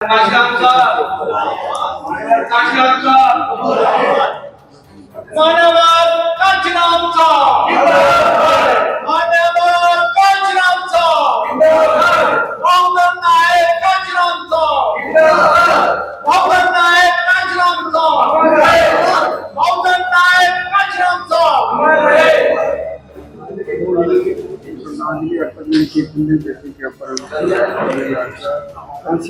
काशीराम साहब, काशीराम साहब, मान्यवर काशीराम साहब, मान्यवर काशीराम साहब, बहुधन नायक काशीराम साहब, बहुधन नायक काशीराम साहब, बहुधन नायक काशीराम साहब।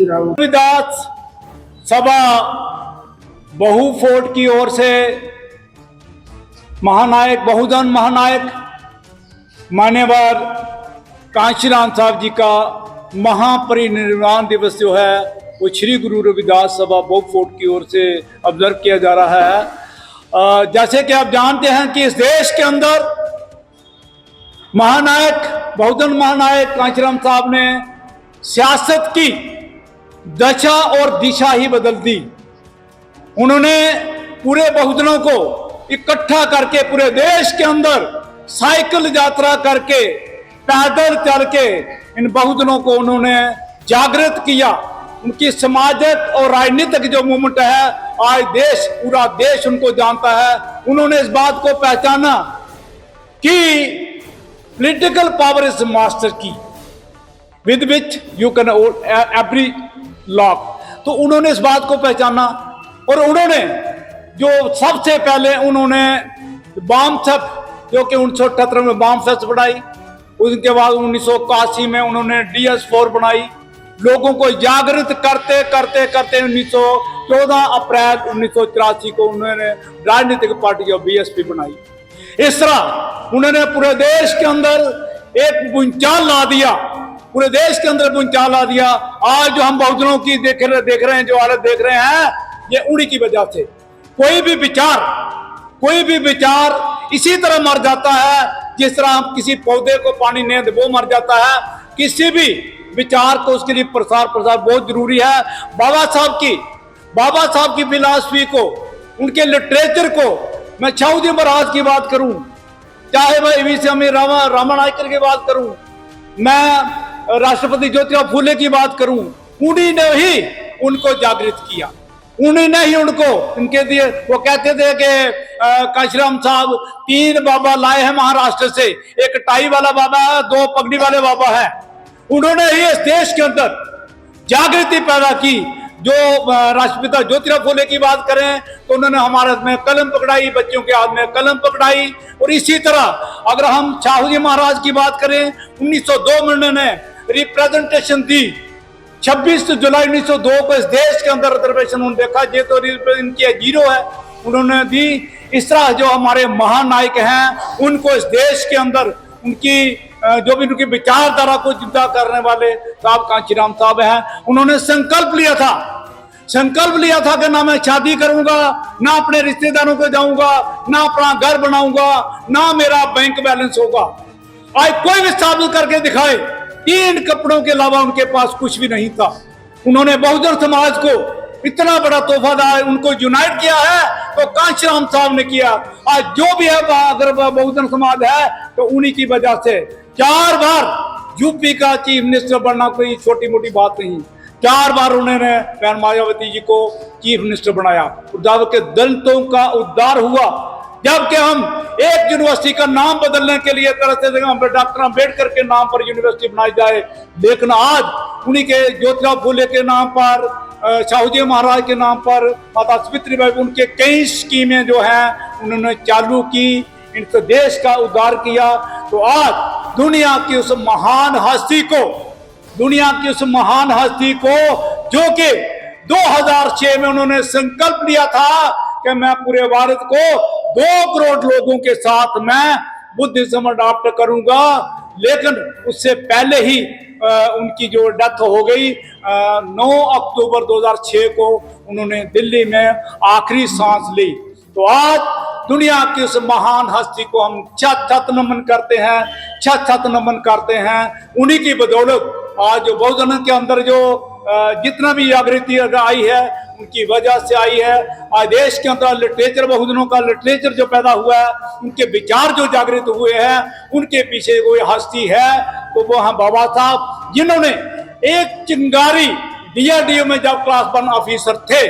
रविदास सभा बहु फोर्ट की ओर से महानायक बहुजन महानायक मान्यवर कांशीराम साहब जी का महापरिनिर्वाण दिवस जो है वो श्री गुरु रविदास सभा बहु फोर्ट की ओर से ऑब्जर्व किया जा रहा है। जैसे कि आप जानते हैं कि इस देश के अंदर महानायक बहुजन महानायक कांशीराम साहब ने सियासत की दशा और दिशा ही बदल दी। उन्होंने पूरे बहुजनों को इकट्ठा करके पूरे देश के अंदर साइकिल यात्रा करके पैदल चल के इन बहुजनों को उन्होंने जागृत किया। उनकी सामाजिक और राजनीतिक जो मूवमेंट है आज देश पूरा देश उनको जानता है। उन्होंने इस बात को पहचाना कि पॉलिटिकल पावर इज मास्टर की with which you can every lock. तो उन्होंने इस बात को पहचाना और उन्होंने जो सबसे पहले उन्होंने बॉम्ब थेफ्ट जो कि 1978 में बॉम्ब थेफ्ट बढ़ाई, उसके बाद 1981 में उन्होंने DS4 बनाई। लोगों को जागृत करते करते करते 14 अप्रैल 1984 को उन्होंने राजनीतिक पार्टी ऑफ BSP बनाई। इस तरह उन्होंने पूरे देश के अंदर एक भूचाल ला दिया, पूरे देश के अंदर भूचाल ला दिया। आज जो हम बहुजनों की देख रहे हैं, जो हालत देख रहे हैं, ये उन्हीं की वजह से। कोई भी विचार इसी तरह मर जाता है जिस तरह हम किसी पौधे को पानी नहीं दे वो मर जाता है। किसी भी विचार को उसके लिए प्रसार बहुत जरूरी है। बाबा साहब की फिलॉसफी को, उनके लिटरेचर को, मैं छाऊ जी महाराज की बात करूं, चाहे मैं रामा नायकर की बात करूं, मैं राष्ट्रपति ज्योतिराव फूले की बात करूं, उन्हीं ने ही उनको जागृत किया। उन्हीं ने ही उनको उनके दिए। वो कहते थे कि कांशीराम साहब 3 बाबा लाए हैं महाराष्ट्र से, एक टाई वाला बाबा है, 2 पगड़ी वाले बाबा है। उन्होंने ही इस देश के अंदर जागृति पैदा की। जो राष्ट्रपिता ज्योतिराव फूले की बात करें तो उन्होंने हमारे हाथ में कलम पकड़ाई, बच्चों के हाथ में कलम पकड़ाई। और इसी तरह अगर हम साहू जी महाराज की बात करें, 1902 में उन्होंने रिप्रेजेंटेशन दी। 26 जुलाई 1902 को इस देश के अंदर रिजर्वेशन उन्होंने देखा, ये तो इनकी 0 है, उन्होंने दी। इस तरह जो हमारे महानायक हैं उनको इस देश के अंदर उनकी जो भी उनकी विचारधारा को जिंदा करने वाले साहब कांशीराम साहब हैं। उन्होंने संकल्प लिया था कि ना मैं शादी करूंगा, ना अपने रिश्तेदारों को जाऊंगा, ना अपना घर बनाऊंगा, ना मेरा बैंक बैलेंस होगा। आज कोई भी साबित करके दिखाए, 3 कपड़ों के अलावा उनके पास कुछ भी नहीं था। उन्होंने बहुजन समाज को इतना बड़ा तोहफा दिया, उनको यूनाइट किया है तो कांशीराम साहब ने किया। आज जो भी है अगर बहुजन समाज है तो उन्हीं की वजह से। 4 बार यूपी का चीफ मिनिस्टर बनना कोई छोटी मोटी बात नहीं। 4 बार उन्होंने बहन मायावती जी को चीफ मिनिस्टर बनाया। जबकि दलितों का उद्धार हुआ, जबकि हम एक यूनिवर्सिटी का नाम बदलने के लिए तरह से डॉक्टर अम्बेडकर के नाम पर यूनिवर्सिटी बनाई जाए, लेकिन आज उन्हीं के ज्योतिराव फूले के नाम पर, साहू जी महाराज के नाम पर, माता सावित्रीबाई, उनके कई स्कीमें जो हैं उन्होंने चालू की, इनसे देश का उद्धार किया। तो आज दुनिया की उस महान हस्ती को जो कि 2006 में उन्होंने संकल्प लिया था कि मैं पूरे भारत को 2 करोड़ लोगों के साथ मैं बुद्धिज्म अडॉप्ट करूंगा, लेकिन उससे पहले ही उनकी जो डेथ हो गई 9 अक्टूबर 2006 को उन्होंने दिल्ली में आखिरी सांस ली। तो आज दुनिया की उस महान हस्ती को हम छत नमन करते हैं। उन्हीं की बदौलत आज जो बहुजन के अंदर जो जितना भी जागृति आई है उनकी वजह से आई है। आज देश के अंदर लिटरेचर, बहुजनों का लिटरेचर जो पैदा हुआ है, उनके विचार जो जागृत हुए हैं, उनके पीछे कोई हस्ती है तो वो हैं बाबा साहब, जिन्होंने एक चिंगारी DRDO में जब क्लास 1 ऑफिसर थे,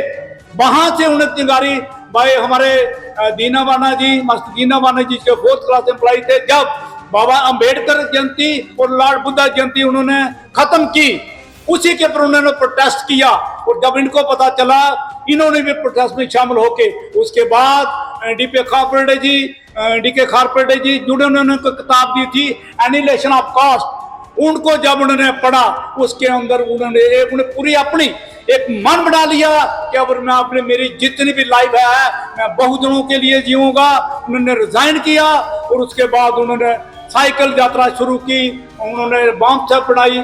वहां से उन्हें चिंगारी भाई हमारे दीना बाना जी, मास्टर दीना बाना जी जो 4th क्लास एम्प्लॉय थे, जब बाबा अंबेडकर जयंती और लॉर्ड बुद्धा जयंती उन्होंने खत्म की, उसी के पर उन्होंने प्रोटेस्ट किया। और जब इनको पता चला, इन्होंने भी प्रोटेस्ट में शामिल होके उसके बाद डीके खारपेटे जी जिन्होंने किताब दी थी एनिहिलेशन ऑफ कास्ट, उनको जब उन्होंने पढ़ा, उसके अंदर उन्होंने पूरी अपनी एक मन बना लिया कि अब मैं अपने मेरी जितनी भी लाइफ है मैं बहुजनों के लिए जीऊंगा। उन्होंने रिजाइन किया और उसके बाद उन्होंने साइकिल यात्रा शुरू की, उन्होंने बॉम्ब छाप बनाई।